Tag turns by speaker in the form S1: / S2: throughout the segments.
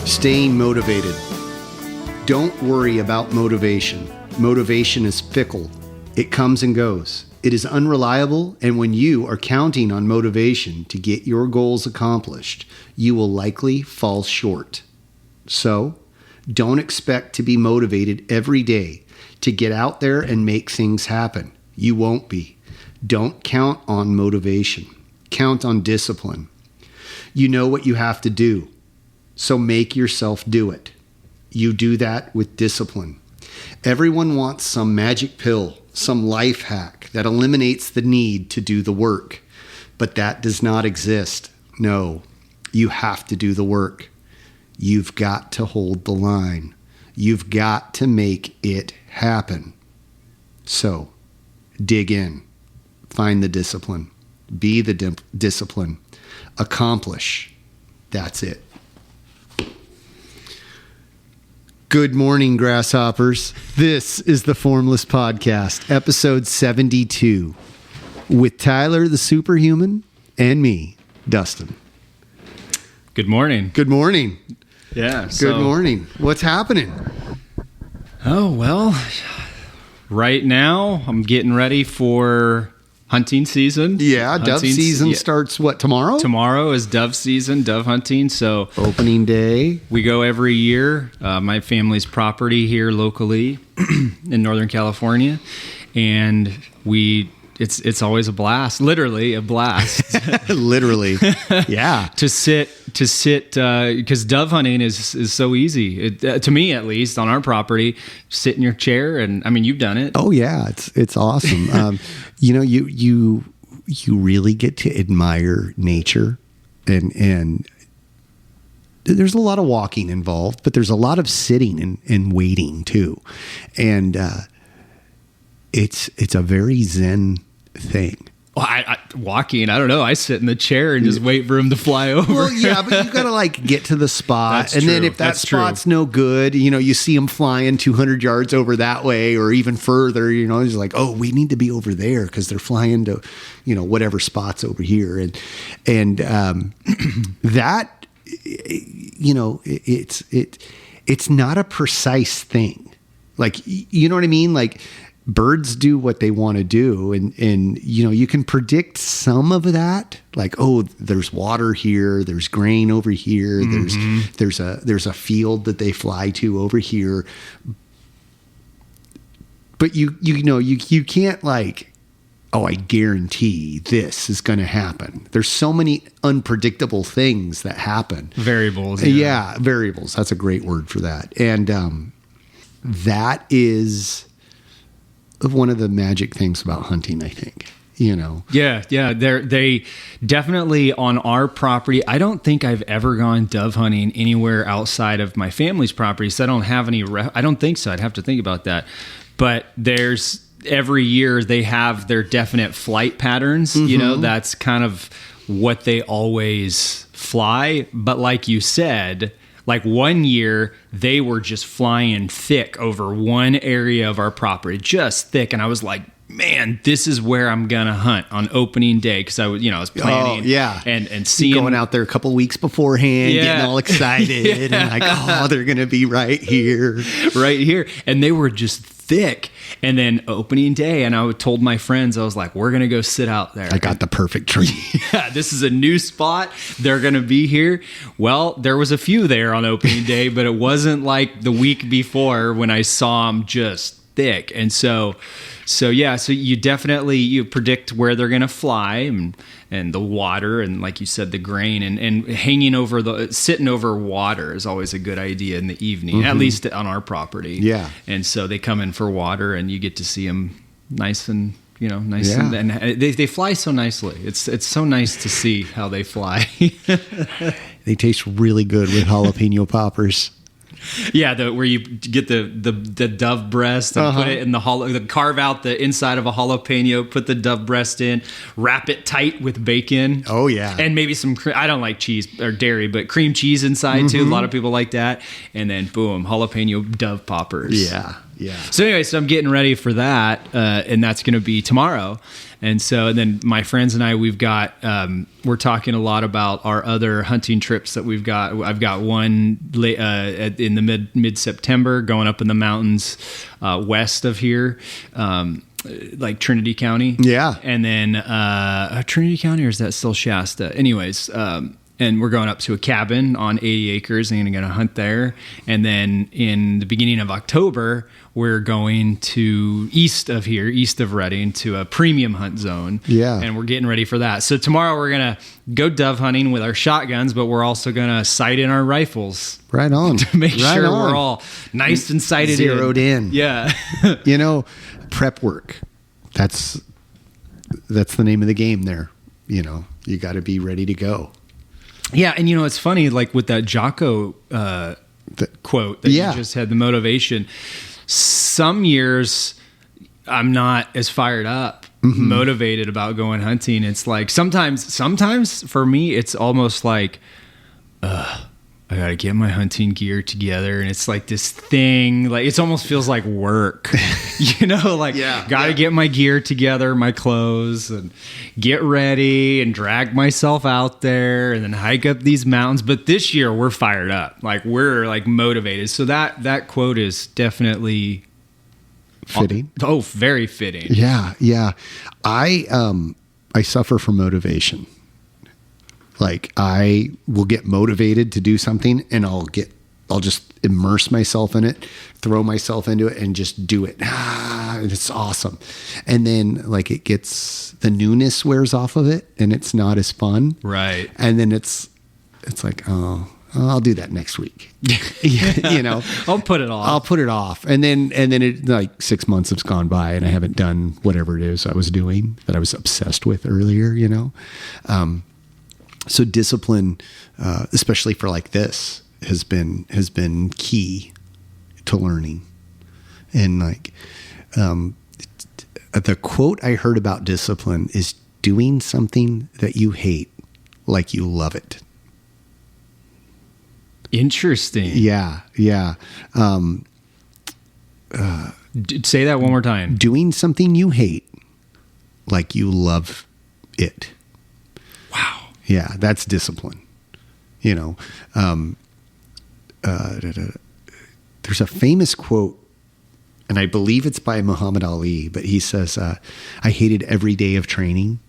S1: Staying motivated. Don't worry about motivation. Motivation is fickle. It comes and goes. It is unreliable, and when you are counting on motivation to get your goals accomplished, you will likely fall short. So, don't expect to be motivated every day to get out there and make things happen. You won't be. Don't count on motivation. Count on discipline. You know what you have to do, so make yourself do it. You do that with discipline. Everyone wants some magic pill, some life hack that eliminates the need to do the work, but that does not exist. No, you have to do the work. You've got to hold the line. You've got to make it happen. So, dig in. Find the discipline. Be the discipline. Accomplish. That's it. Good morning, grasshoppers. This is the Formless Podcast, episode 72, with Tyler the Superhuman and me, Dustin.
S2: Good morning.
S1: Good morning.
S2: Yeah.
S1: Good morning. What's happening?
S2: Oh, well, right now I'm getting ready for hunting season.
S1: Yeah, dove season starts what, tomorrow?
S2: Tomorrow is dove season, dove hunting. So
S1: opening day.
S2: We go every year. My family's property here locally in Northern California, and it's always a blast. Literally a blast.
S1: Literally, yeah.
S2: to sit because dove hunting is so easy to me, at least on our property. Sit in your chair, and I mean, you've done it.
S1: Oh yeah, it's awesome. You really get to admire nature, and there's a lot of walking involved, but there's a lot of sitting and waiting too, and it's a very zen thing.
S2: Well, walking, I don't know. I sit in the chair and just wait for him to fly over.
S1: Well, yeah, but you got to like get to the spot.
S2: That's
S1: and
S2: true.
S1: Then if that
S2: That's
S1: spot's
S2: true.
S1: no good, you see them flying 200 yards over that way or even further, it's like, oh, we need to be over there because they're flying to, whatever spot's over here. And that, it's not a precise thing. Like, you know what I mean? Like, birds do what they want to do, and you can predict some of that, like, oh, there's water here, there's grain over here, there's a field that they fly to over here, but you can't like, oh, I guarantee this is going to happen. There's so many unpredictable things that happen.
S2: Variables.
S1: Yeah, variables. That's a great word for that. And that is one of the magic things about hunting, I think,
S2: Yeah. They definitely on our property. I don't think I've ever gone dove hunting anywhere outside of my family's property. So I don't have any, I don't think so. I'd have to think about that. But every year they have their definite flight patterns, that's kind of what they always fly. But like you said, like one year, they were just flying thick over one area of our property, just thick. And I was like, man, this is where I'm going to hunt on opening day. Because I was planning and seeing.
S1: Going out there a couple weeks beforehand, getting all excited. And like, oh, they're going to be right here.
S2: Right here. And they were just thick. And then opening day, and I told my friends, I was like, we're going to go sit out there.
S1: I got the perfect tree.
S2: Yeah, this is a new spot. They're going to be here. Well, there was a few there on opening day, but it wasn't like the week before when I saw them just thick. And so you definitely, you predict where they're going to fly and the water, and like you said, the grain, and sitting over water is always a good idea in the evening, at least on our property.
S1: Yeah.
S2: And so they come in for water, and you get to see them nice and, and they fly so nicely. It's so nice to see how they fly.
S1: They taste really good with jalapeno poppers.
S2: Yeah, where you get the dove breast and put it in carve out the inside of a jalapeno, put the dove breast in, wrap it tight with bacon.
S1: Oh yeah,
S2: and maybe some. I don't like cheese or dairy, but cream cheese inside too. A lot of people like that. And then boom, jalapeno dove poppers.
S1: Yeah, Yeah.
S2: So anyway, so I'm getting ready for that, and that's going to be tomorrow. And then my friends and I, we've got, we're talking a lot about our other hunting trips that we've got. I've got one in the mid-September going up in the mountains west of here, like Trinity County.
S1: Yeah.
S2: And then Trinity County, or is that still Shasta? Anyways, and we're going up to a cabin on 80 acres and going to hunt there. And then in the beginning of October, we're going to east of Redding, to a premium hunt zone.
S1: Yeah.
S2: And we're getting ready for that. So tomorrow we're going to go dove hunting with our shotguns, but we're also going to sight in our rifles.
S1: Right on.
S2: To make sure we're all nice and sighted
S1: zeroed in.
S2: Yeah.
S1: Prep work. That's the name of the game there. You got to be ready to go.
S2: Yeah, and it's funny, like with that Jocko quote that you just had, the motivation. Some years I'm not as fired up, motivated about going hunting. It's like sometimes for me, it's almost like, I gotta get my hunting gear together, and it's like this thing, like it almost feels like work, gotta get my gear together, my clothes, and get ready and drag myself out there and then hike up these mountains. But this year we're fired up, like we're like motivated. So that quote is definitely
S1: fitting.
S2: Oh, very fitting.
S1: Yeah. I suffer from motivation. Like I will get motivated to do something, and I'll just immerse myself in it, throw myself into it, and just do it. It's awesome. And then like the newness wears off of it, and it's not as fun.
S2: Right.
S1: And then it's like, oh, I'll do that next week.
S2: I'll put it off. And then it, like 6 months have gone by, and I haven't done whatever it is I was doing that I was obsessed with earlier, So discipline, especially for like this, has been key to learning. And like the quote I heard about discipline is doing something that you hate like you love it. Interesting.
S1: Yeah.
S2: Say that one more time.
S1: Doing something you hate like you love it.
S2: Wow.
S1: Yeah, that's discipline. There's a famous quote, and I believe it's by Muhammad Ali, but he says, I hated every day of training,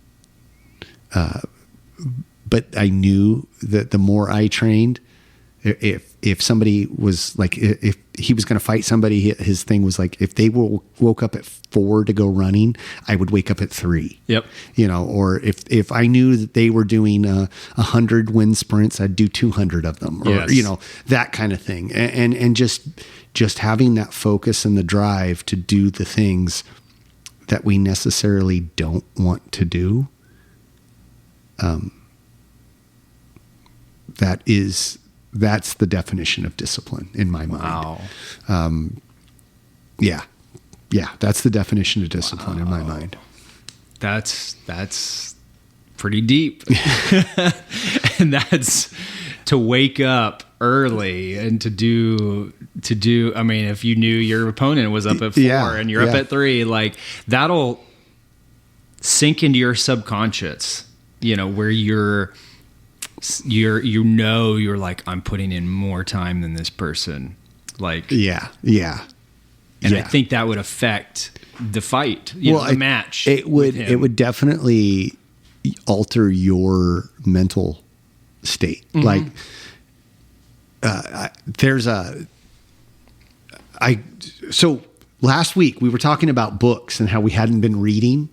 S1: but I knew that the more I trained, if somebody was like, if he was going to fight somebody, his thing was like, if they woke up at 4 to go running, I would wake up at 3.
S2: Yep.
S1: Or if I knew that they were doing 100 wind sprints, I'd do 200 of them, or,
S2: yes.
S1: That kind of thing. And just having that focus and the drive to do the things that we necessarily don't want to do. That's the definition of discipline in my mind.
S2: Wow.
S1: Yeah, that's the definition of discipline in my mind.
S2: That's pretty deep. And that's to wake up early and to do, I mean, if you knew your opponent was up at 4 and you're up at 3, like that'll sink into your subconscious, where you're like, I'm putting in more time than this person. Like,
S1: yeah.
S2: And I think that would affect the fight, the match.
S1: It would definitely alter your mental state. Mm-hmm. Like, so last week we were talking about books and how we hadn't been reading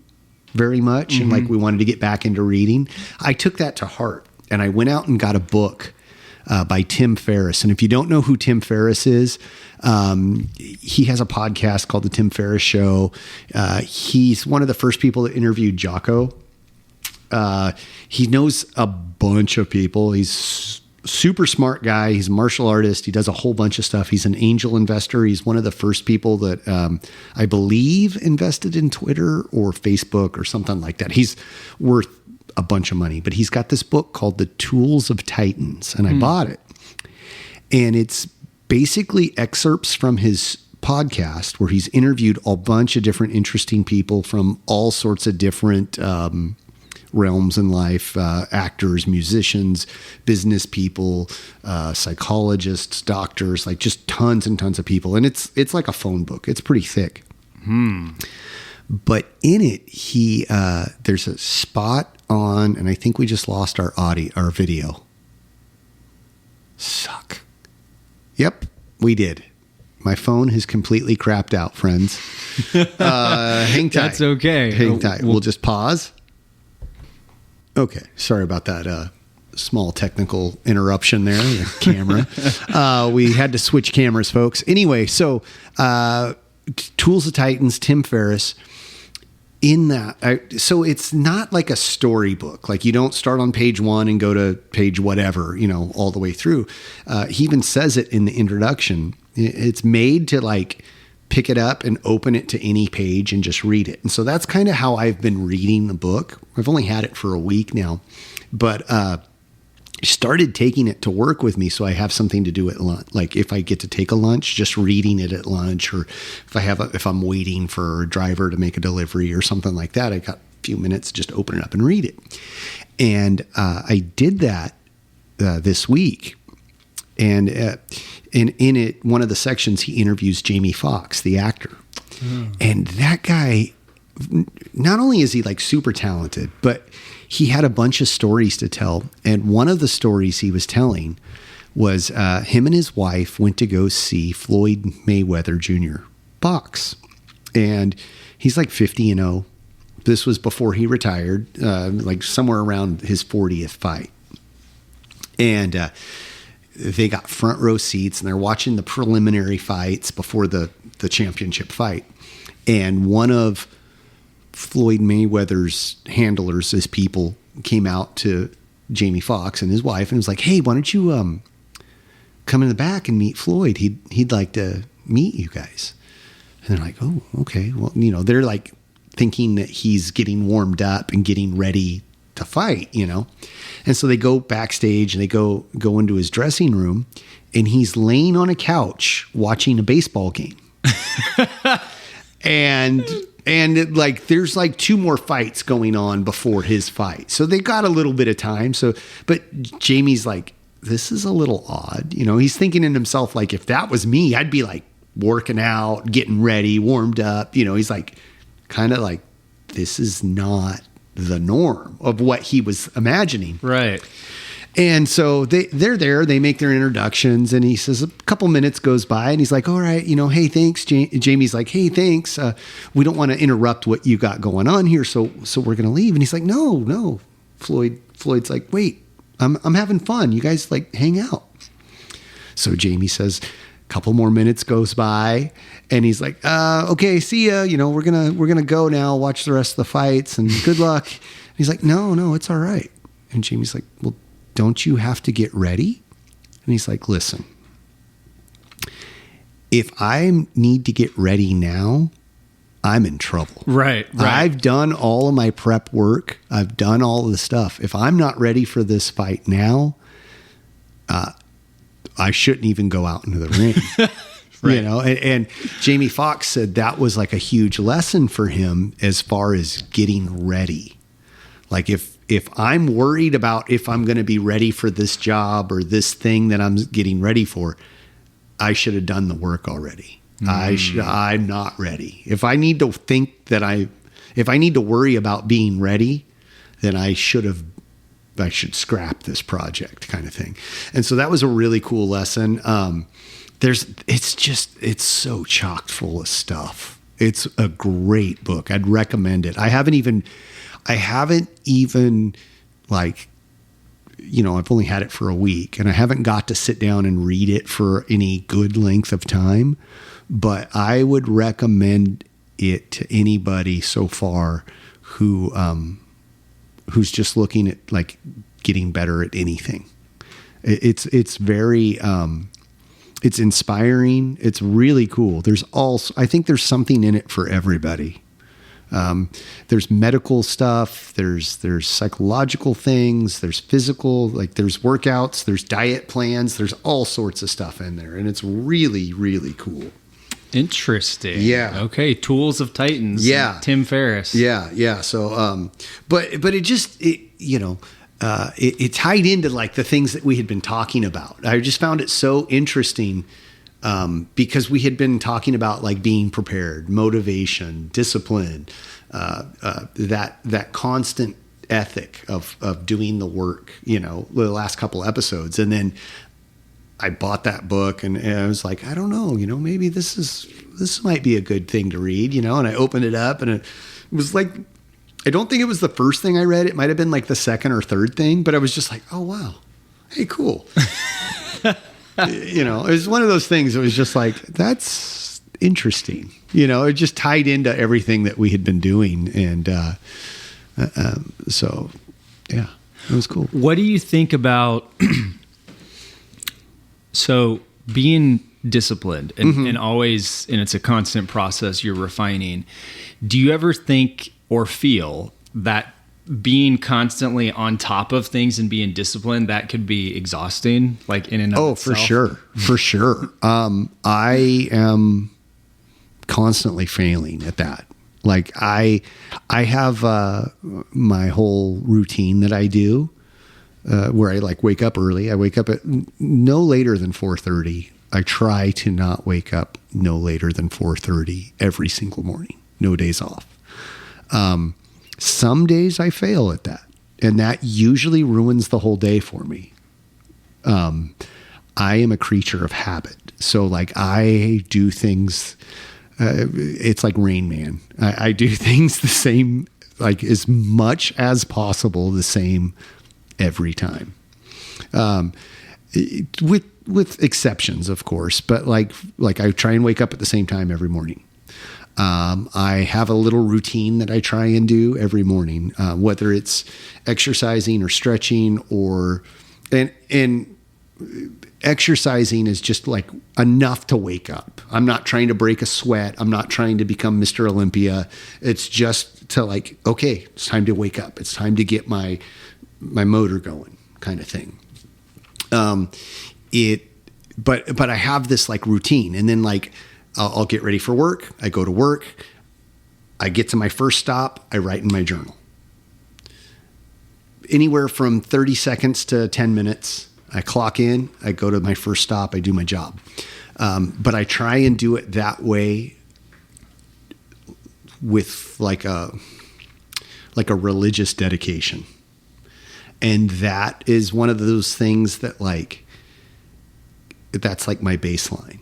S1: very much. Mm-hmm. And like, we wanted to get back into reading. I took that to heart. And I went out and got a book by Tim Ferriss. And if you don't know who Tim Ferriss is, he has a podcast called The Tim Ferriss Show. He's one of the first people that interviewed Jocko. He knows a bunch of people. He's super smart guy. He's a martial artist. He does a whole bunch of stuff. He's an angel investor. He's one of the first people that I believe invested in Twitter or Facebook or something like that. He's worth a bunch of money, but he's got this book called The Tools of Titans, and I bought it. And it's basically excerpts from his podcast where he's interviewed a bunch of different interesting people from all sorts of different realms in life, actors, musicians, business people, psychologists, doctors, like just tons and tons of people. And it's like a phone book. It's pretty thick. But in it, there's a spot on, and I think we just lost our video. Suck. Yep, we did. My phone has completely crapped out, friends. Hang tight.
S2: That's okay.
S1: Hang tight. We'll just pause. Okay. Sorry about that small technical interruption there. The camera. We had to switch cameras, folks. Anyway, so Tools of Titans, Tim Ferriss. In that, so it's not like a storybook. Like you don't start on page 1 and go to page whatever, all the way through. He even says it in the introduction. It's made to like pick it up and open it to any page and just read it. And so that's kind of how I've been reading the book. I've only had it for a week now, but started taking it to work with me, so I have something to do at lunch. Like if I get to take a lunch, just reading it at lunch, or if I'm waiting for a driver to make a delivery or something like that, I got a few minutes, just open it up and read it. And I did that this week. And in it, one of the sections, he interviews Jamie Foxx, the actor. And that guy, not only is he like super talented, but he had a bunch of stories to tell. And one of the stories he was telling was him and his wife went to go see Floyd Mayweather Jr. box. And he's like 50-0. This was before he retired, like somewhere around his 40th fight. And they got front row seats and they're watching the preliminary fights before the championship fight. And one of Floyd Mayweather's handlers, his people, came out to Jamie Foxx and his wife and was like, "Hey, why don't you come in the back and meet Floyd? He'd like to meet you guys." And they're like, "Oh, okay." Well, they're like thinking that he's getting warmed up and getting ready to fight, And so they go backstage and they go into his dressing room, and he's laying on a couch watching a baseball game. And like, there's like 2 more fights going on before his fight. So they got a little bit of time. But Jamie's like, this is a little odd. He's thinking in himself, like, if that was me, I'd be like working out, getting ready, warmed up. He's like, kind of like, this is not the norm of what he was imagining.
S2: Right.
S1: And so they're there, they make their introductions, and he says a couple minutes goes by and he's like, "All right, hey, thanks." Jamie's like, "Hey, thanks. We don't want to interrupt what you got going on here. So we're going to leave." And he's like, No. Floyd's like, "Wait, I'm having fun. You guys like hang out." So Jamie says a couple more minutes goes by and he's like, "Okay, see ya. We're going to go now, watch the rest of the fights and good luck." And he's like, No, it's all right. And Jamie's like, "Well, don't you have to get ready?" And he's like, "Listen, if I need to get ready now, I'm in trouble.
S2: Right.
S1: I've done all of my prep work. I've done all of the stuff. If I'm not ready for this fight now, I shouldn't even go out into the ring." Right. And Jamie Foxx said that was like a huge lesson for him as far as getting ready. Like if I'm worried about if I'm going to be ready for this job or this thing that I'm getting ready for, I should have done the work already. I'm not ready. If I need to if I need to worry about being ready, then I should scrap this project, kind of thing. And so that was a really cool lesson. It's so chock full of stuff. It's a great book. I'd recommend it. I haven't even like, I've only had it for a week and I haven't got to sit down and read it for any good length of time, but I would recommend it to anybody so far who's just looking at like getting better at anything. It's very, it's inspiring. It's really cool. I think there's something in it for everybody. There's medical stuff, there's psychological things, there's physical, like there's workouts, there's diet plans, there's all sorts of stuff in there. And it's really, really cool.
S2: Interesting.
S1: Yeah.
S2: Okay. Tools of Titans.
S1: Yeah.
S2: Tim Ferriss.
S1: Yeah. So, but it tied into like the things that we had been talking about. I just found it so interesting because we had been talking about like being prepared, motivation, discipline, that constant ethic of doing the work, the last couple episodes. And then I bought that book and I was like, I don't know, maybe this might be a good thing to read, and I opened it up and it was like, I don't think it was the first thing I read. It might've been like the second or third thing, but I was just like, oh, wow. Hey, cool. It was one of those things. It was just like, that's interesting. It just tied into everything that we had been doing. And, so yeah, it was cool.
S2: What do you think about, so being disciplined and always, and it's a constant process, you're refining. Do you ever think or feel that being constantly on top of things and being disciplined, that could be exhausting, like in and of itself?
S1: For sure. I am constantly failing at that. Like I have my whole routine that I do where I like wake up early. I wake up at no later than 4:30. I try to not wake up no later than 4:30 every single morning. No days off. Some days I fail at that, and that usually ruins the whole day for me. I am a creature of habit. So like I do things, it's like Rain Man. I do things the same, like as much as possible, the same every time. With exceptions, of course, but like I try and wake up at the same time every morning. I have a little routine that I try and do every morning, whether it's exercising or stretching and exercising is just like enough to wake up. I'm not trying to break a sweat. I'm not trying to become Mr. Olympia. It's just to like, okay, it's time to wake up. It's time to get my motor going kind of thing. But I have this like routine, and then like, I'll get ready for work. I go to work. I get to my first stop. I write in my journal. Anywhere from 30 seconds to 10 minutes. I clock in. I go to my first stop. I do my job. But I try and do it that way with like a religious dedication. And that is one of those things that like, that's like my baseline.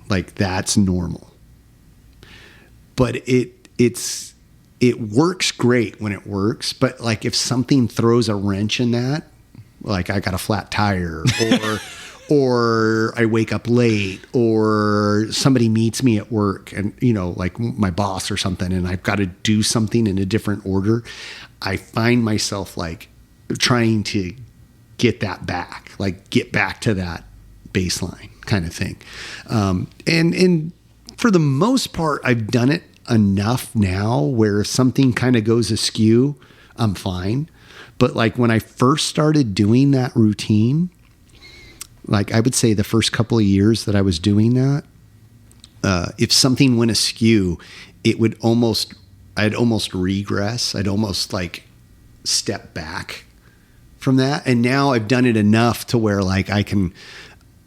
S1: Like that's normal, but it works great when it works. But like if something throws a wrench in that, like I got a flat tire or I wake up late or somebody meets me at work and, like my boss or something, and I've got to do something in a different order. I find myself like trying to get that back, like get back to that baseline kind of thing. And for the most part, I've done it enough now where if something kind of goes askew, I'm fine. But like when I first started doing that routine, like I would say the first couple of years that I was doing that, if something went askew, I'd almost regress. I'd almost like step back from that. And now I've done it enough to where like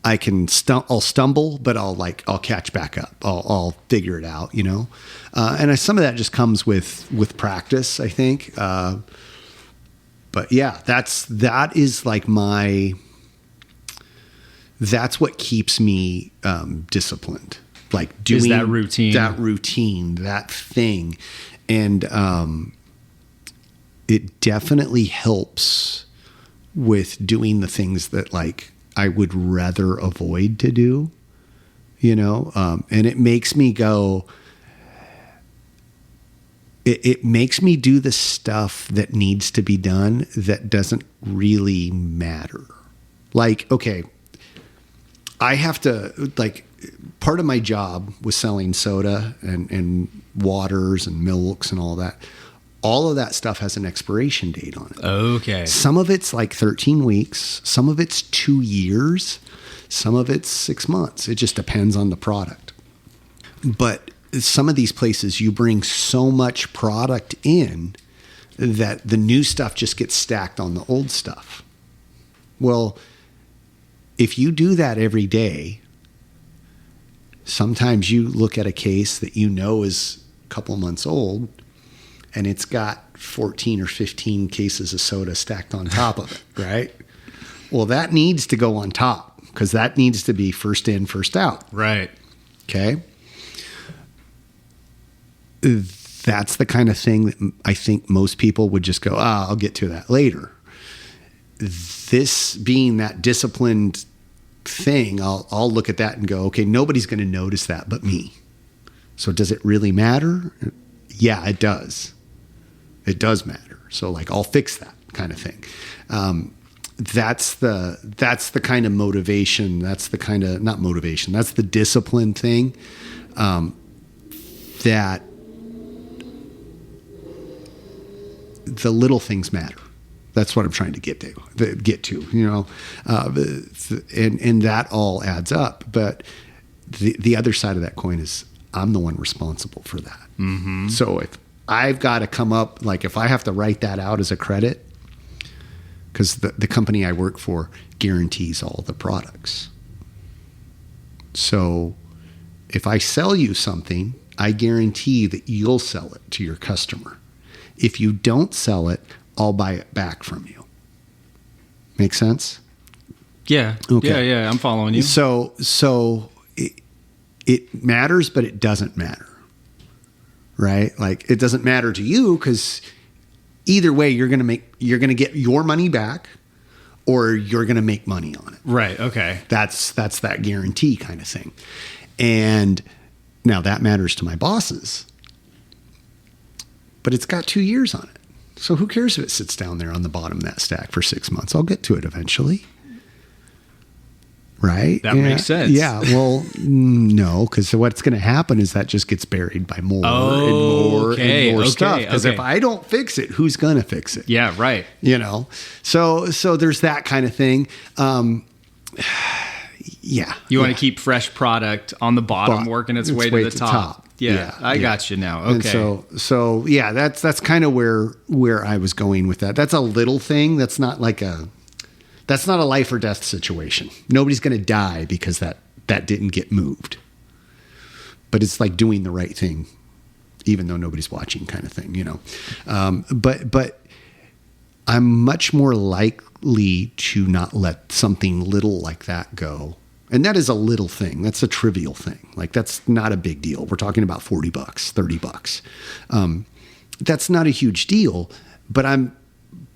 S1: I'll stumble, but I'll catch back up. I'll figure it out, and some of that just comes with practice, I think. But yeah, that is like that's what keeps me disciplined. Like doing
S2: is that routine,
S1: that thing. And it definitely helps with doing the things that like I would rather avoid to do, and it makes me go, it makes me do the stuff that needs to be done that doesn't really matter. Like, okay, I have to, like, part of my job was selling soda and waters and milks and all that. All of that stuff has an expiration date on it.
S2: Okay.
S1: Some of it's like 13 weeks. Some of it's 2 years. Some of it's 6 months. It just depends on the product. But some of these places, you bring so much product in that the new stuff just gets stacked on the old stuff. Well, if you do that every day, sometimes you look at a case that you know is a couple months old and it's got 14 or 15 cases of soda stacked on top of it, right? Well, that needs to go on top because that needs to be first in, first out.
S2: Right.
S1: Okay. That's the kind of thing that I think most people would just go, I'll get to that later. This being that disciplined thing, I'll look at that and go, okay, nobody's going to notice that but me. So does it really matter? Yeah, it does. It does matter. So like, I'll fix that kind of thing. That's the kind of motivation. That's the kind of, not motivation. That's the discipline thing. That the little things matter. That's what I'm trying to get to, you know, and that all adds up. But the other side of that coin is I'm the one responsible for that. Mm-hmm. So if I've got to come up, like if I have to write that out as a credit, because the company I work for guarantees all the products. So if I sell you something, I guarantee that you'll sell it to your customer. If you don't sell it, I'll buy it back from you. Make sense?
S2: Yeah. Okay. Yeah. I'm following you.
S1: So it matters, but it doesn't matter. Right? Like it doesn't matter to you because either way you're going to get your money back or you're going to make money on it.
S2: Right. Okay.
S1: That's that guarantee kind of thing. And now that matters to my bosses, but it's got 2 years on it. So who cares if it sits down there on the bottom of that stack for 6 months? I'll get to it eventually. Right?
S2: That makes sense.
S1: Yeah. Well, no, because what's going to happen is that just gets buried by more and more and more stuff. Because if I don't fix it, who's going to fix it?
S2: Yeah, right.
S1: You know? So there's that kind of thing. Yeah.
S2: You want to keep fresh product on the bottom, working its way to the top. Yeah, I got you now. Okay.
S1: And so yeah, that's kind of where I was going with that. That's a little thing. That's not a life or death situation. Nobody's going to die because that didn't get moved. But it's like doing the right thing, even though nobody's watching, kind of thing, you know. But I'm much more likely to not let something little like that go. And that is a little thing. That's a trivial thing. Like that's not a big deal. We're talking about $40, $30. That's not a huge deal, but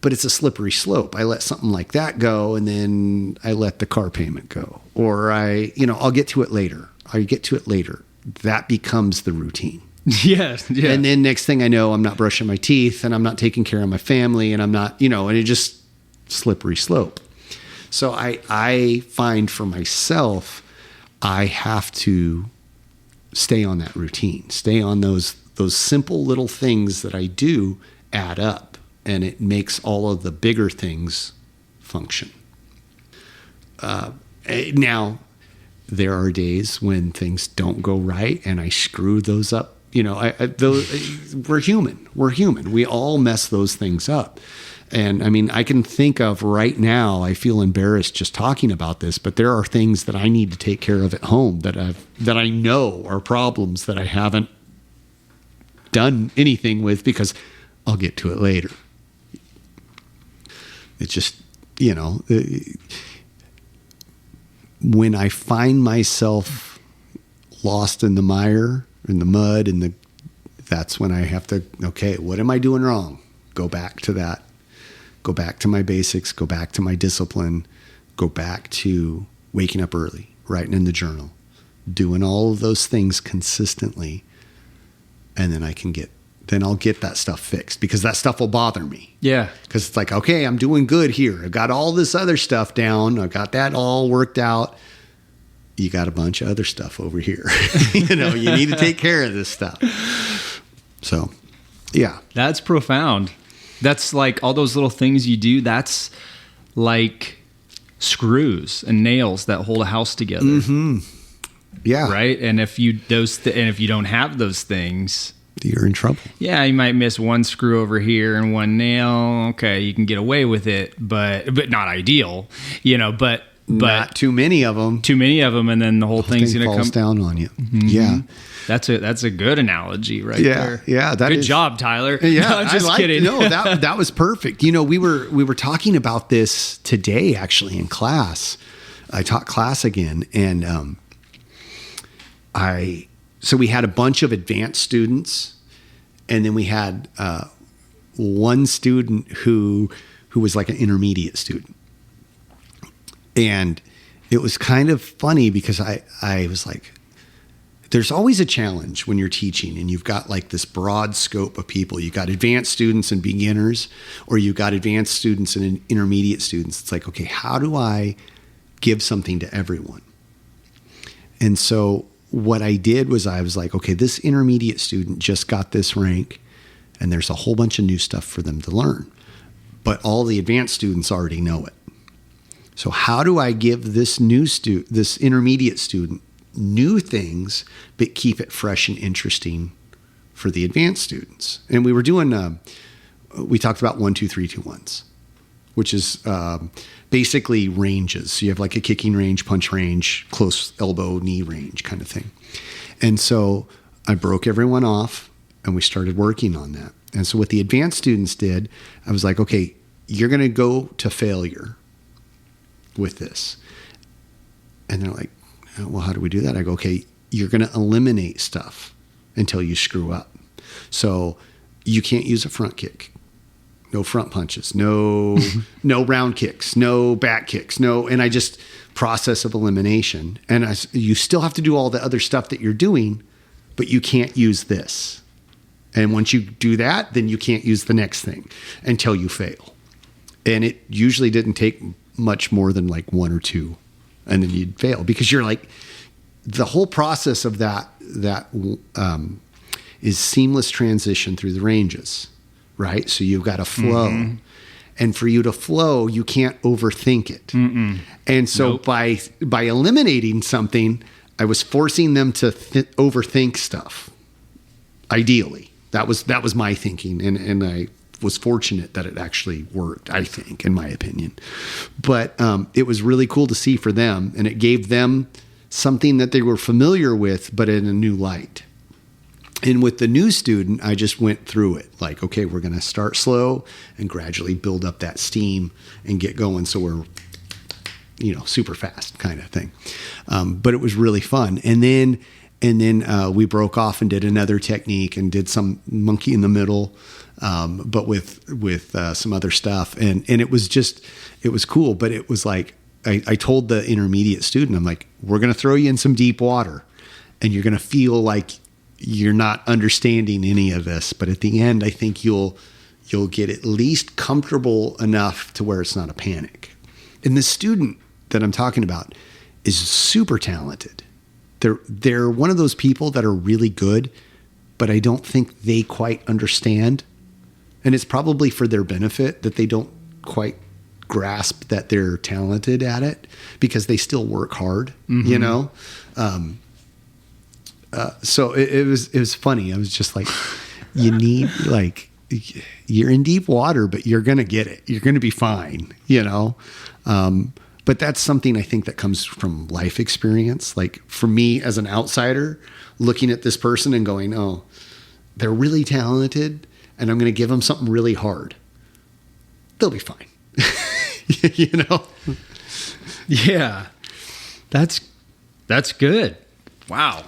S1: it's a slippery slope. I let something like that go and then I let the car payment go, or I'll get to it later. That becomes the routine.
S2: Yeah.
S1: And then next thing I know, I'm not brushing my teeth and I'm not taking care of my family and I'm not, and it just slippery slope. So I find for myself, I have to stay on that routine, stay on those simple little things that I do add up, and it makes all of the bigger things function. Now, there are days when things don't go right and I screw those up. We're human. We all mess those things up. And I mean, I can think of right now, I feel embarrassed just talking about this, but there are things that I need to take care of at home that I know are problems that I haven't done anything with because I'll get to it later. It's just, when I find myself lost in the mire, in the mud, that's when I have to, okay, what am I doing wrong? Go back to that. Go back to my basics, go back to my discipline, go back to waking up early, writing in the journal, doing all of those things consistently. And then I'll get that stuff fixed because that stuff will bother me.
S2: Yeah. Because
S1: it's like, okay, I'm doing good here. I've got all this other stuff down. I've got that all worked out. You got a bunch of other stuff over here. You need to take care of this stuff. So, yeah.
S2: That's profound. That's like all those little things you do. That's like screws and nails that hold a house together.
S1: Mm-hmm. Yeah.
S2: Right. And if you don't have those things,
S1: you're in trouble.
S2: Yeah, you might miss one screw over here and one nail. Okay, you can get away with it, but not ideal, But
S1: not too many of them.
S2: And then the whole thing's going to come
S1: down on you.
S2: Mm-hmm.
S1: Yeah,
S2: that's a good analogy, right there.
S1: Yeah,
S2: good job, Tyler.
S1: Yeah,
S2: no, just kidding.
S1: No, that was perfect. We were talking about this today actually in class. I taught class again, and so we had a bunch of advanced students, and then we had one student who was like an intermediate student. And it was kind of funny because I was like, there's always a challenge when you're teaching and you've got like this broad scope of people. You got advanced students and beginners, or you got advanced students and intermediate students. It's like, okay, how do I give something to everyone? And so what I did was I was like, okay, this intermediate student just got this rank and there's a whole bunch of new stuff for them to learn, but all the advanced students already know it. So how do I give this this intermediate student new things, but keep it fresh and interesting for the advanced students? And we were doing, we talked about 1, 2, 3, 2, 1s, which is basically ranges. So you have like a kicking range, punch range, close elbow, knee range kind of thing. And so I broke everyone off and we started working on that. And so what the advanced students did, I was like, okay, you're going to go to failure with this. And they're like, well, how do we do that? I go, okay, you're going to eliminate stuff until you screw up. So you can't use a front kick, no front punches, no round kicks, no back kicks, and I just process of elimination. And you still have to do all the other stuff that you're doing, but you can't use this. And once you do that, then you can't use the next thing until you fail. And it usually didn't take much more than like 1 or 2, and then you'd fail, because you're like, the whole process of that is seamless transition through the ranges, right? So you've got to flow. Mm-hmm. And for you to flow, you can't overthink it. Mm-mm. And so by eliminating something, I was forcing them to overthink stuff. Ideally, that was my thinking, and I was fortunate that it actually worked, I think, in my opinion. But it was really cool to see for them, and it gave them something that they were familiar with, but in a new light. And with the new student, I just went through it. Like, okay, we're going to start slow and gradually build up that steam and get going, so we're, super fast kind of thing. But it was really fun. And then we broke off and did another technique and did some monkey in the middle, but with some other stuff. And it was cool. But it was like, I told the intermediate student, I'm like, we're going to throw you in some deep water and you're going to feel like you're not understanding any of this. But at the end, I think you'll get at least comfortable enough to where it's not a panic. And the student that I'm talking about is super talented. They're one of those people that are really good, but I don't think they quite understand. And it's probably for their benefit that they don't quite grasp that they're talented at it, because they still work hard, mm-hmm. So it was funny. I was just like, you need, like, you're in deep water, but you're going to get it. You're going to be fine, But that's something I think that comes from life experience. Like for me as an outsider, looking at this person and going, oh, they're really talented and I'm going to give them something really hard. They'll be fine.
S2: Yeah. That's good. Wow.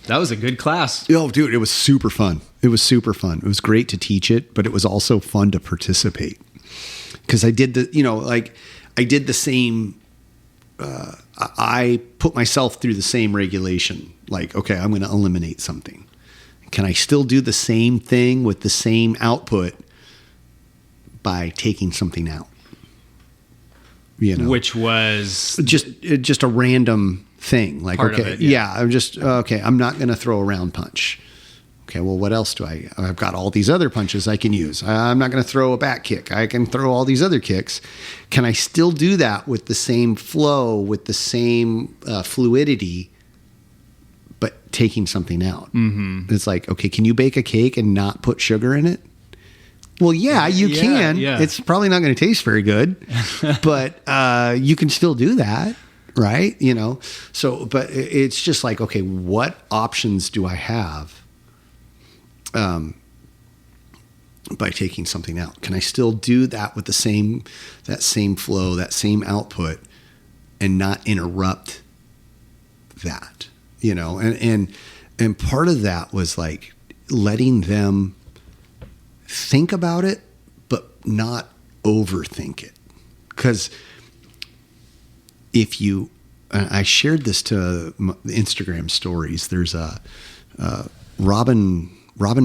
S2: That was a good class.
S1: Oh, dude, it was super fun. It was super fun. It was great to teach it, but it was also fun to participate. Because I did I did the same, I put myself through the same regulation. Like, okay, I'm going to eliminate something. Can I still do the same thing with the same output by taking something out?
S2: Which was
S1: just a random thing. Like, okay, I'm not going to throw a round punch. Okay, well, what else I've got all these other punches I can use. I'm not going to throw a back kick. I can throw all these other kicks. Can I still do that with the same flow, with the same fluidity, but taking something out. It's like, okay, can you bake a cake and not put sugar in it? Well, yeah, you can.
S2: Yeah.
S1: It's probably not going to taste very good, but you can still do that, right? You know, so, but it's just like, okay, what options do I have by taking something out? Can I still do that with that same flow, that same output, and not interrupt that? You know, and part of that was like letting them think about it, but not overthink it. Because if you, I shared this to Instagram stories. There's Robin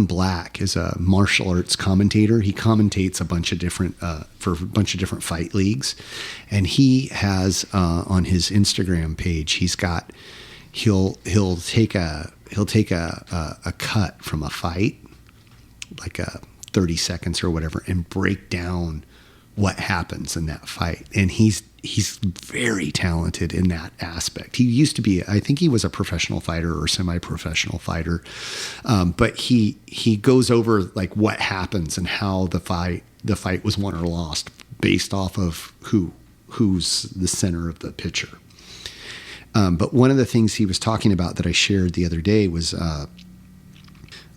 S1: Black is a martial arts commentator. He commentates a bunch of different for a bunch of different fight leagues, and he has on his Instagram page, he'll take a cut from a fight, like a 30 seconds or whatever, and break down what happens in that fight. And he's very talented in that aspect. He used to be, I think he was a professional fighter or semi-professional fighter. But he goes over like what happens and how the fight was won or lost based off of who's the center of the picture. But one of the things he was talking about that I shared the other day was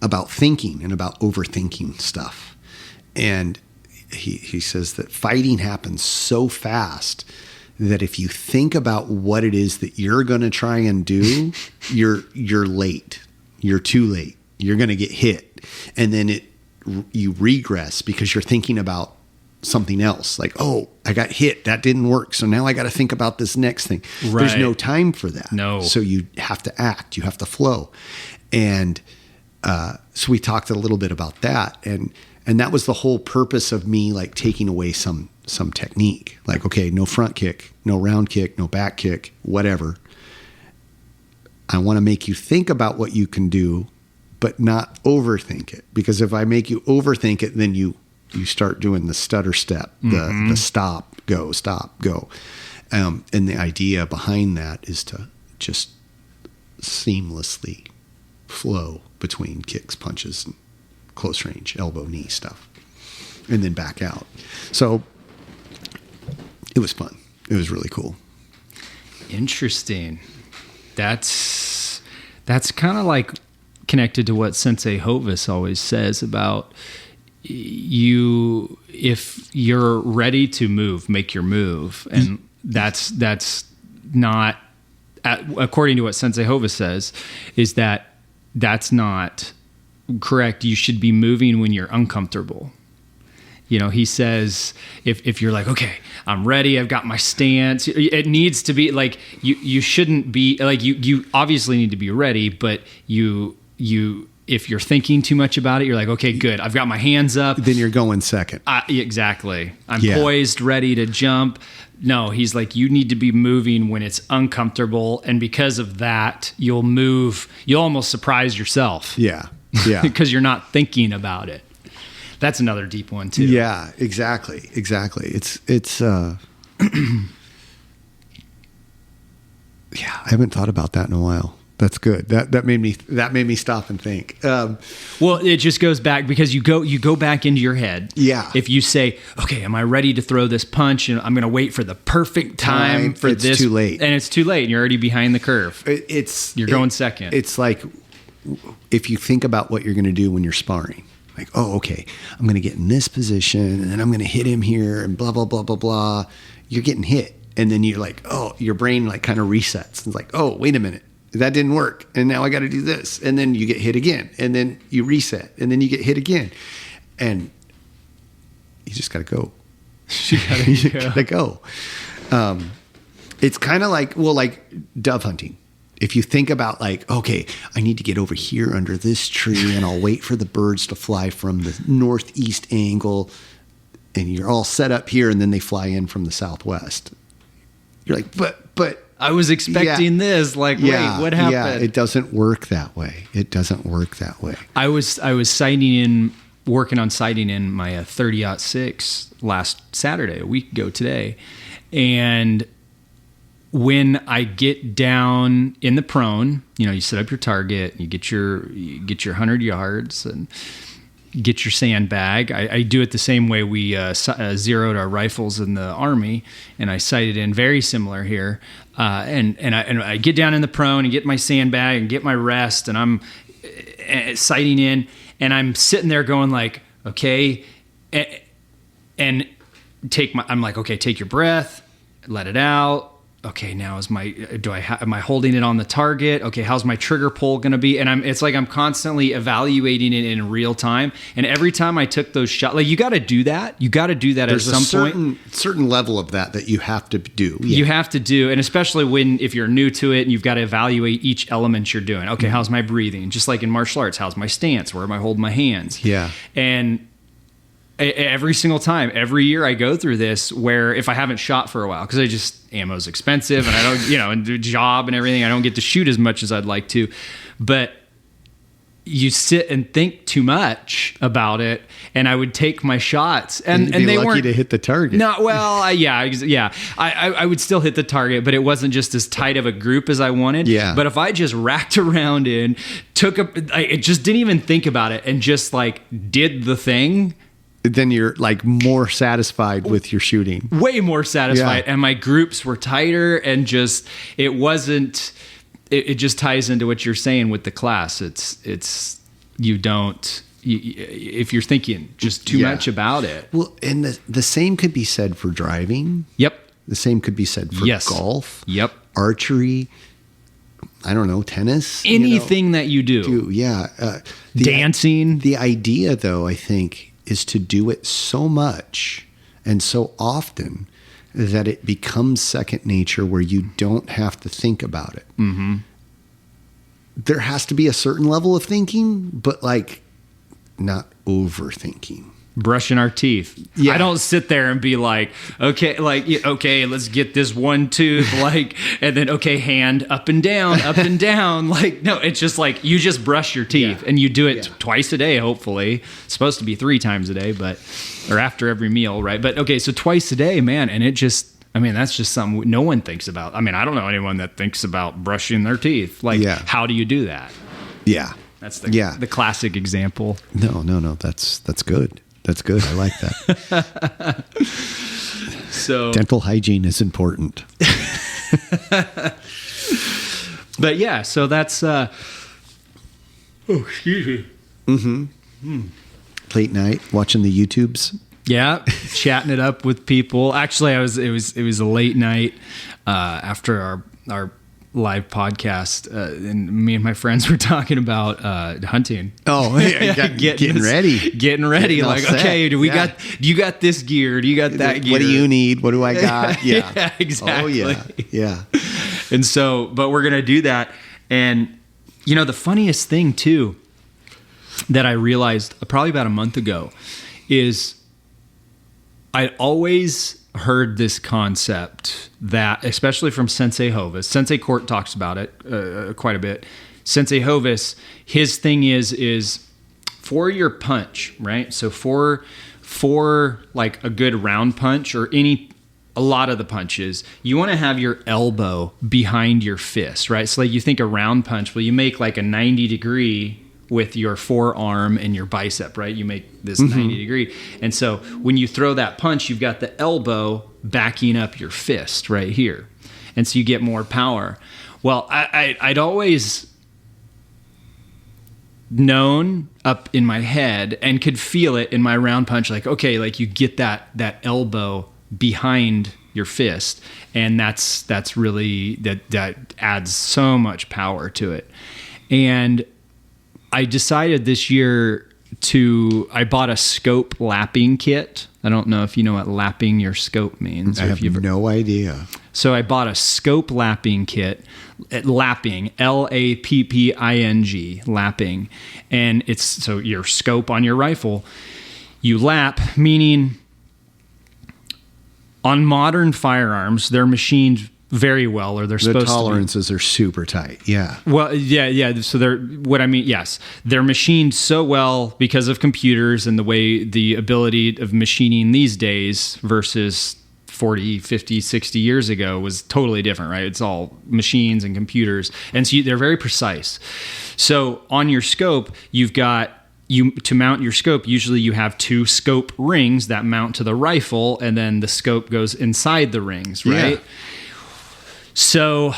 S1: about thinking and about overthinking stuff. And he says that fighting happens so fast that if you think about what it is that you're going to try and do, you're late. You're too late. You're going to get hit. And then you regress because you're thinking about something else. Like, oh, I got hit. That didn't work. So now I got to think about this next thing. Right. There's no time for that.
S2: No.
S1: So you have to act. You have to flow. And so we talked a little bit about that. And that was the whole purpose of me like taking away some technique. Like, okay, no front kick, no round kick, no back kick, whatever. I want to make you think about what you can do, but not overthink it. Because if I make you overthink it, then you start doing the stutter step, the stop, go. And the idea behind that is to just seamlessly flow between kicks, punches, and close range, elbow, knee stuff, and then back out. So it was fun. It was really cool.
S2: Interesting. That's kind of like connected to what Sensei Hovis always says about you. If you're ready to move, make your move. And that's not, according to what Sensei Hovis says, is that's not correct. You should be moving when you're uncomfortable. You know, he says if you're like, okay, I'm ready, I've got my stance, it needs to be like, you shouldn't be like, you obviously need to be ready, but you if you're thinking too much about it, you're like, okay, good, I've got my hands up.
S1: Then you're going second.
S2: Exactly. I'm poised, ready to jump. No, he's like, you need to be moving when it's uncomfortable. And because of that, you'll almost surprise yourself.
S1: Yeah.
S2: Because you're not thinking about it. That's another deep one too.
S1: Yeah, exactly. It's yeah, I haven't thought about that in a while. That's good. That made me stop and think.
S2: Well, it just goes back because you go back into your head.
S1: Yeah.
S2: If you say, okay, am I ready to throw this punch? And I'm going to wait for the perfect time for this.
S1: It's too late.
S2: And it's too late. And you're already behind the curve. You're going second.
S1: It's like if you think about what you're going to do when you're sparring. Like, oh, okay, I'm going to get in this position and then I'm going to hit him here and blah, blah, blah, blah, blah. You're getting hit. And then you're like, oh, your brain like kind of resets. It's like, oh, wait a minute. That didn't work. And now I got to do this. And then you get hit again. And then you reset. And then you get hit again. And you just got to go. You got to go. It's kind of like, like dove hunting. If you think about like, okay, I need to get over here under this tree and I'll wait for the birds to fly from the northeast angle and you're all set up here and then they fly in from the southwest. You're like, but
S2: I was expecting this. Like, wait, what happened?
S1: Yeah, it doesn't work that way. I
S2: was working on sighting in my 30-06 last Saturday, a week ago today. And when I get down in the prone, you set up your target, you get your 100 yards and get your sandbag. I do it the same way we zeroed our rifles in the Army, and I sighted in very similar here. And I get down in the prone and get my sandbag and get my rest, and I'm sighting in, and I'm sitting there going like, okay, and I'm like, okay, take your breath, let it out. Okay, now am I holding it on the target? Okay, how's my trigger pull going to be? And it's like I'm constantly evaluating it in real time. And every time I took those shots, like you got to do that. You got to do that
S1: There's
S2: at some point.
S1: Certain level of that you have to do.
S2: Yeah. You have to do, and especially if you're new to it and you've got to evaluate each element you're doing. Okay, how's my breathing? Just like in martial arts, how's my stance? Where am I holding my hands?
S1: Yeah.
S2: And every single time, every year I go through this where if I haven't shot for a while, because ammo's expensive and I don't, and do job and everything, I don't get to shoot as much as I'd like to. But you sit and think too much about it, and I would take my shots, and
S1: be
S2: they
S1: lucky
S2: weren't
S1: to hit the target.
S2: No, well, I would still hit the target, but it wasn't just as tight of a group as I wanted.
S1: Yeah.
S2: But if I just racked around in, I just didn't even think about it and just like did the thing,
S1: then you're like more satisfied with your shooting.
S2: Way more satisfied.
S1: Yeah.
S2: And my groups were tighter, and just, it wasn't, it just ties into what you're saying with the class. If you're thinking just too much about it.
S1: Well, and the same could be said for driving.
S2: Yep.
S1: The same could be said for golf.
S2: Yep.
S1: Archery. I don't know, tennis.
S2: Anything that you do. Dancing.
S1: The idea, though, I think, is to do it so much and so often that it becomes second nature, where you don't have to think about it.
S2: Mm-hmm.
S1: There has to be a certain level of thinking, but like not overthinking.
S2: Brushing our teeth.
S1: Yeah.
S2: I don't sit there and be like, okay, let's get this one tooth, and then, okay, hand up and down. Like, no, it's just like, you just brush your teeth and you do it twice a day, hopefully. It's supposed to be 3 times a day, or after every meal, right? But okay, so twice a day, man. And it just, that's just something no one thinks about. I don't know anyone that thinks about brushing their teeth. Like, how do you do that?
S1: Yeah.
S2: That's the classic example.
S1: No. That's good. That's good. I like that.
S2: So
S1: dental hygiene is important.
S2: But yeah, so that's excuse me.
S1: Mm-hmm. Late night watching the YouTubes.
S2: Yeah, chatting it up with people. Actually, it was a late night after our live podcast, and me and my friends were talking about hunting.
S1: Oh, yeah, getting ready.
S2: Like, okay, do you got this gear? Do you got that gear?
S1: What do you need? What do I got? Yeah,
S2: yeah, exactly.
S1: Oh, yeah.
S2: And so, but we're gonna do that. And the funniest thing too that I realized probably about a month ago is I always heard this concept that, especially from Sensei Hovis, Sensei Court talks about it quite a bit. Sensei Hovis, his thing is for your punch, right? So for like a good round punch, or a lot of the punches, you want to have your elbow behind your fist, right? So like you think a round punch, well, you make like a 90 degree with your forearm and your bicep, right? You make this 90 degree. And so when you throw that punch, you've got the elbow backing up your fist right here. And so you get more power. Well, I'd always known up in my head and could feel it in my round punch, like, okay, like you get that elbow behind your fist. And that's really, that adds so much power to it. And I decided this year I bought a scope lapping kit. I don't know if you know what lapping your scope means.
S1: I have no idea.
S2: So I bought a scope lapping kit, lapping, Lapping, lapping. And it's, so your scope on your rifle, you lap, meaning on modern firearms, they're machined very well, or they're supposed to be.
S1: The tolerances are super tight. Yeah.
S2: Well, yeah. So yes, they're machined so well because of computers and the ability of machining these days versus 40, 50, 60 years ago was totally different, right? It's all machines and computers. And so they're very precise. So on your scope, to mount your scope, usually you have 2 scope rings that mount to the rifle, and then the scope goes inside the rings, right? Yeah. So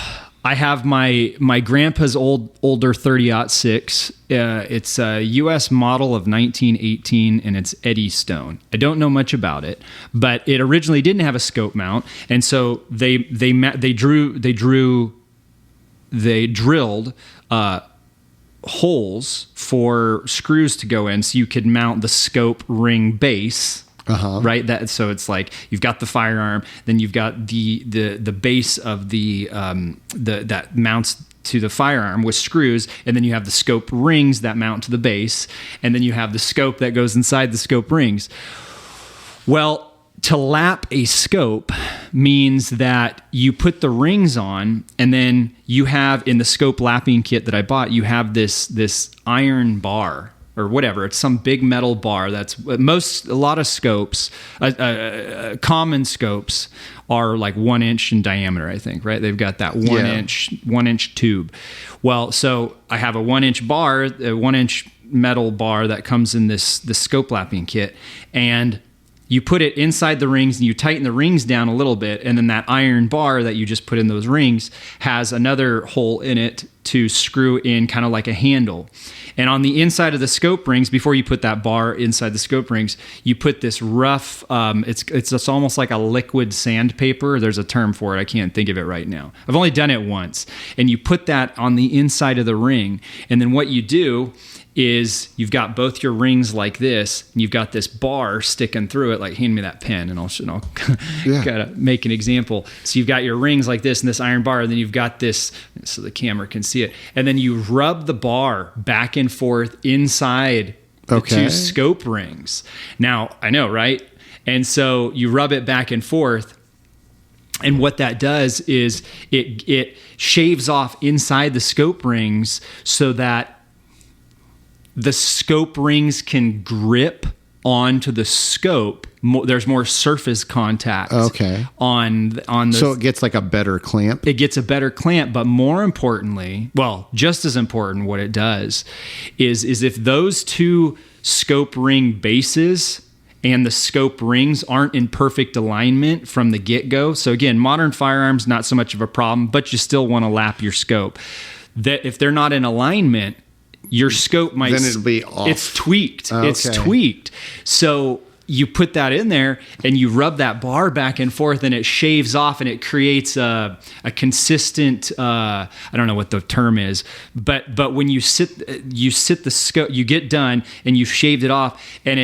S2: I have my grandpa's older 30-06. It's a U.S. model of 1918, and it's Eddystone. I don't know much about it, but it originally didn't have a scope mount, and so they drilled holes for screws to go in, so you could mount the scope ring base. Right. So it's like you've got the firearm, then you've got the base of the that mounts to the firearm with screws, and then you have the scope rings that mount to the base, and then you have the scope that goes inside the scope rings. Well, to lap a scope means that you put the rings on, and then you have, in the scope lapping kit that I bought, you have this iron bar or whatever. It's some big metal bar. That's a lot of scopes, common scopes are like 1 inch in diameter, I think, right? They've got that 1 inch tube. Well, so I have a 1 inch bar, a 1 inch metal bar that comes in this scope lapping kit, and you put it inside the rings and you tighten the rings down a little bit, and then that iron bar that you just put in those rings has another hole in it to screw in, kind of like a handle. And on the inside of the scope rings, before you put that bar inside the scope rings, you put this rough, it's almost like a liquid sandpaper. There's a term for it. I can't think of it right now. I've only done it once. And you put that on the inside of the ring. And then what you do is you've got both your rings like this, and you've got this bar sticking through it. Like, hand me that pen, and I'll gotta make an example. So you've got your rings like this and this iron bar, and then you've got this, so the camera can see it, and then you rub the bar back and forth inside the 2 scope rings. Now, I know, right? And so you rub it back and forth, and what that does is it shaves off inside the scope rings so that the scope rings can grip onto the scope. There's more surface contact. On the,
S1: so it gets like a better clamp.
S2: It gets a better clamp, but more importantly, well, just as important, what it does is if those 2 scope ring bases and the scope rings aren't in perfect alignment from the get-go. So again, modern firearms, not so much of a problem, but you still want to lap your scope. That if they're not in alignment, your scope might...
S1: Then it'll be off.
S2: It's tweaked. It's tweaked. So you put that in there and you rub that bar back and forth, and it shaves off, and it creates a consistent... I don't know what the term is, but when you sit the scope, you get done and you've shaved it off, and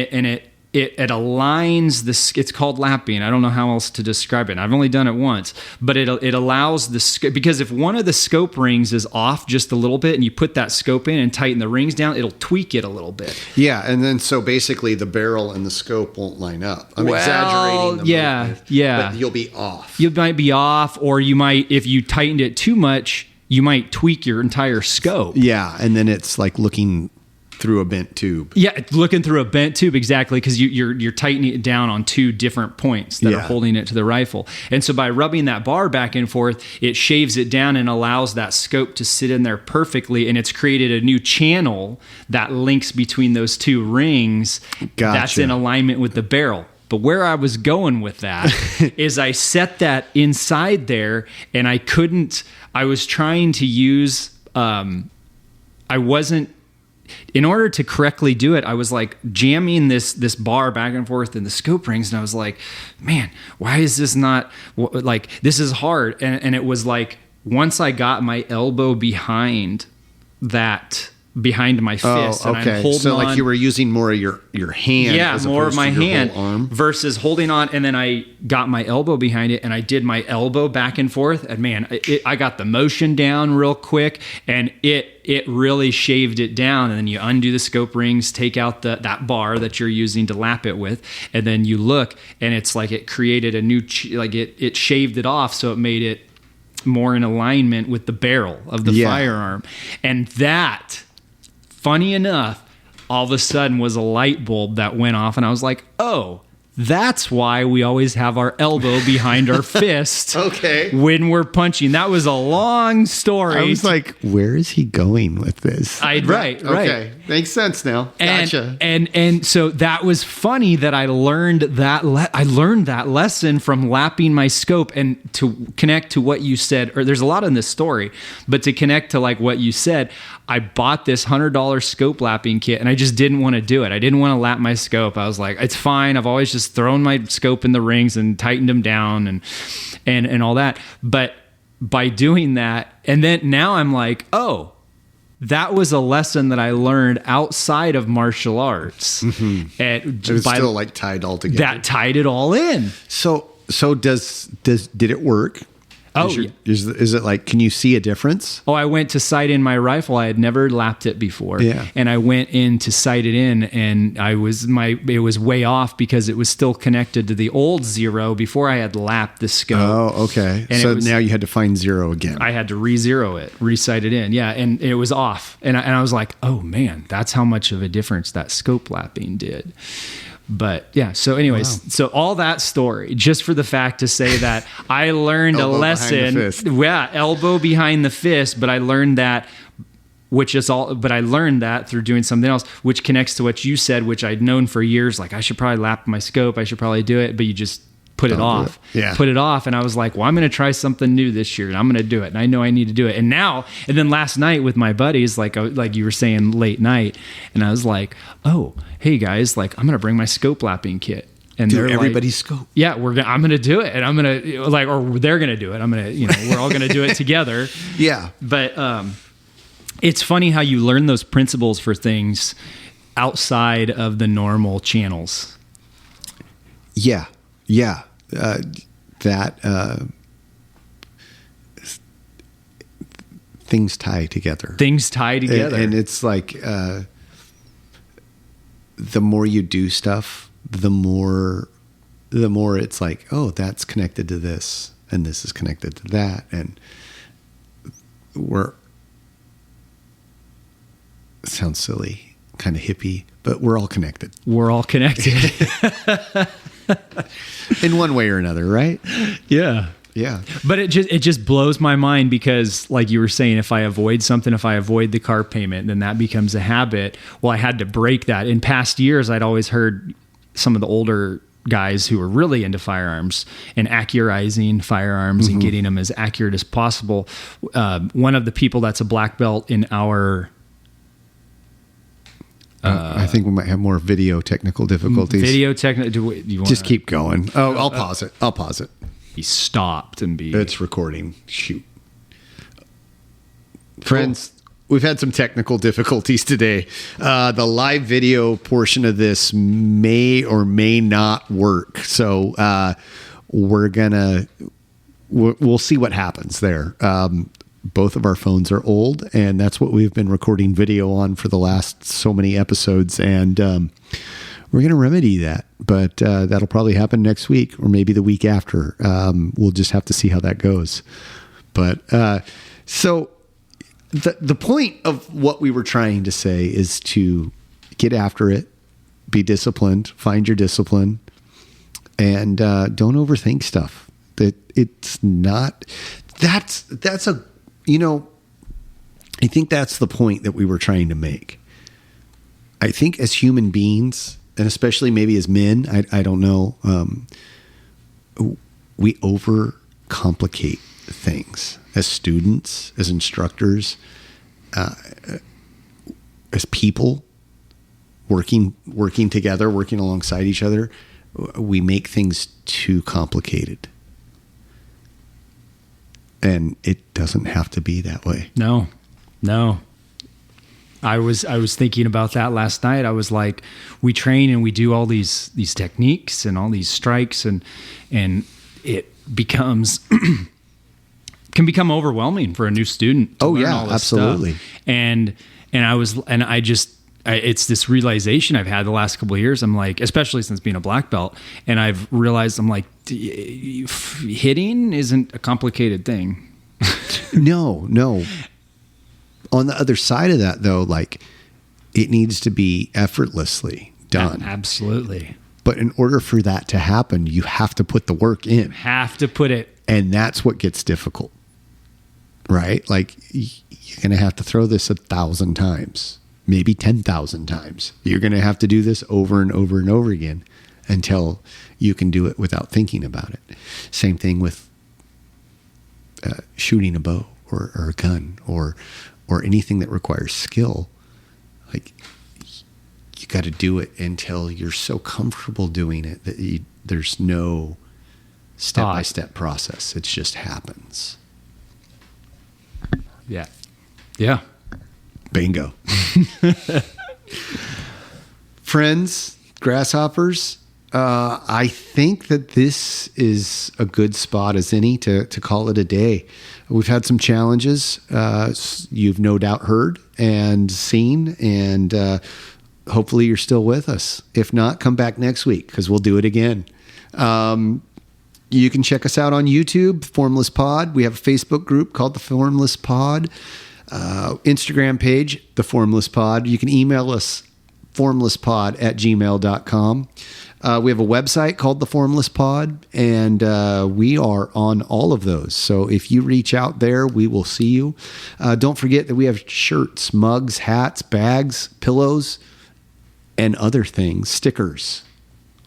S2: it aligns the. It's called lapping. I don't know how else to describe it. I've only done it once, but it allows the, because if one of the scope rings is off just a little bit, and you put that scope in and tighten the rings down, it'll tweak it a little bit.
S1: Yeah, and then so basically the barrel and the scope won't line up. I'm exaggerating the movement, but you'll be off.
S2: You might be off, or you might, if you tightened it too much, you might tweak your entire scope.
S1: Yeah, and then it's like looking through a bent tube.
S2: Yeah, looking through a bent tube, exactly, because you're tightening it down on 2 different points that are holding it to the rifle. And so by rubbing that bar back and forth, it shaves it down and allows that scope to sit in there perfectly, and it's created a new channel that links between those 2 rings.
S1: Gotcha.
S2: That's in alignment with the barrel. But where I was going with that is I set that inside there, and I was trying to use, in order to correctly do it, I was like jamming this bar back and forth in the scope rings, and I was like, man, why is this not, like, this is hard. And it was like, once I got my elbow behind my fist, and I'm holding
S1: so
S2: on,
S1: like you were using more of your hand, as
S2: more of my
S1: to your
S2: hand
S1: whole arm,
S2: versus holding on, and then I got my elbow behind it, and I did my elbow back and forth, and man, I got the motion down real quick, and it really shaved it down. And then you undo the scope rings, take out that bar that you're using to lap it with, and then you look, and it's like it created a new it shaved it off, so it made it more in alignment with the barrel of the firearm. And that, funny enough, all of a sudden was a light bulb that went off, and I was like, oh, That's why we always have our elbow behind our fist
S1: Okay.
S2: when we're punching. That was a long story.
S1: I was like, where is he going with this?
S2: Right.
S1: Okay. Makes sense now. Gotcha.
S2: And so that was funny that I learned that lesson from lapping my scope. And to connect to what you said, or there's a lot in this story, but to connect to like what you said, I bought this $100 scope lapping kit and I just didn't want to do it. I didn't want to lap my scope. I was like, it's fine. I've always just thrown my scope in the rings and tightened them down and all that. But by doing that, and then now I'm like, oh, that was a lesson that I learned outside of martial arts. Mm-hmm.
S1: It was still like tied all together.
S2: That tied it all in.
S1: So did it work?
S2: Oh,
S1: is it like, can you see a difference?
S2: Oh, I went to sight in my rifle. I had never lapped it before.
S1: Yeah. And
S2: I went in to sight it in, and it was way off because it was still connected to the old 0 before I had lapped the scope.
S1: Oh, okay. And so now you had to find 0 again.
S2: I had to re-zero it, re-sight it in. Yeah. And it was off. And I was like, oh man, that's how much of a difference that scope lapping did. But yeah, so anyways, wow. So all that story, just for the fact to say that I learned a lesson. Yeah, elbow behind the fist, but I learned that, but I learned that through doing something else, which connects to what you said, which I'd known for years. Like, I should probably lap my scope. I should probably do it, but you just put it off.
S1: Yeah.
S2: Put it off. And I was like, well, I'm going to try something new this year and I'm going to do it. And I know I need to do it. And then last night with my buddies, like you were saying, late night. And I was like, oh, hey guys, like I'm going to bring my scope lapping kit. And
S1: they're everybody's scope.
S2: Yeah, I'm going to do it. And I'm going to or they're going to do it. I'm going to, we're all going to do it together.
S1: Yeah.
S2: But it's funny how you learn those principles for things outside of the normal channels.
S1: Yeah. Yeah. Things tie together.
S2: And
S1: it's like, the more you do stuff, the more it's like, oh, that's connected to this and this is connected to that. And it sounds silly, kind of hippie, but we're all connected. In one way or another, right?
S2: Yeah.
S1: Yeah.
S2: But it just blows my mind because, like you were saying, if I avoid something, if I avoid the car payment, then that becomes a habit. Well, I had to break that. In past years, I'd always heard some of the older guys who were really into firearms and accurizing firearms and getting them as accurate as possible. One of the people that's a black belt in our...
S1: I think we might have more video technical difficulties. Just keep going. Oh, I'll pause it.
S2: He stopped and
S1: It's recording. Shoot. Friends, we've had some technical difficulties today. The live video portion of this may or may not work. So we'll see what happens there. Both of our phones are old, and that's what we've been recording video on for the last so many episodes. And we're going to remedy that, but that'll probably happen next week or maybe the week after. We'll just have to see how that goes. But so the point of what we were trying to say is to get after it, be disciplined, find your discipline, and don't overthink stuff. That it's not. That's a. I think that's the point that we were trying to make. I think as human beings, and especially maybe as men, I don't know, we overcomplicate things as students, as instructors, as people working together, working alongside each other. We make things too complicated. And it doesn't have to be that way.
S2: No. I was thinking about that last night. I was like, we train and we do all these techniques and all these strikes and it becomes can become overwhelming for a new student.
S1: Oh yeah, absolutely.
S2: Stuff. It's this realization I've had the last couple of years. I'm like, especially since being a black belt, and I've realized I'm like, hitting isn't a complicated thing.
S1: No. On the other side of that, though, like it needs to be effortlessly done.
S2: Absolutely.
S1: But in order for that to happen, you have to put the work in.
S2: Have to put it.
S1: And that's what gets difficult, right? Like you're going to have to throw this 1,000 times, maybe 10,000 times. You're going to have to do this over and over and over again until you can do it without thinking about it. Same thing with shooting a bow or a gun or anything that requires skill. Like you got to do it until you're so comfortable doing it that there's no step-by-step process. It just happens.
S2: Yeah. Yeah.
S1: Bingo. Friends, grasshoppers, I think that this is a good spot as any to call it a day. We've had some challenges you've no doubt heard and seen, and hopefully you're still with us. If not, come back next week because we'll do it again. You can check us out on YouTube, Formless Pod. We have a Facebook group called The Formless Pod. Instagram page, The Formless Pod. You can email us, formlesspod@gmail.com. We have a website called The Formless Pod, and we are on all of those. So if you reach out there, we will see you. Don't forget that we have shirts, mugs, hats, bags, pillows, and other things, stickers.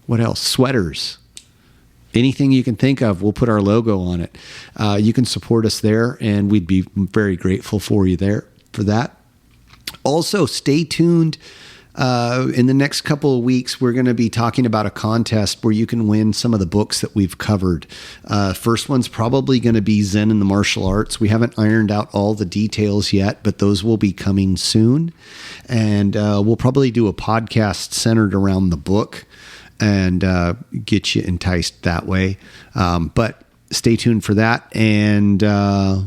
S1: What else? Sweaters. Anything you can think of, we'll put our logo on it. You can support us there, and we'd be very grateful for you there for that. Also, stay tuned. In the next couple of weeks, we're going to be talking about a contest where you can win some of the books that we've covered. First one's probably going to be Zen and the Martial Arts. We haven't ironed out all the details yet, but those will be coming soon. And we'll probably do a podcast centered around the book and get you enticed that way. But stay tuned for that. And I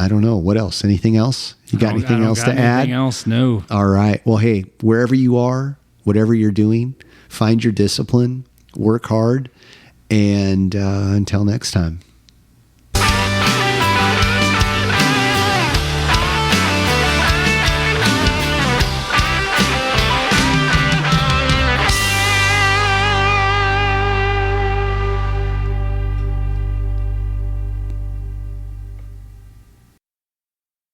S1: don't know. What else? Anything else? You got anything else to add?
S2: Anything else? No.
S1: All right. Well, hey, wherever you are, whatever you're doing, find your discipline, work hard, and until next time.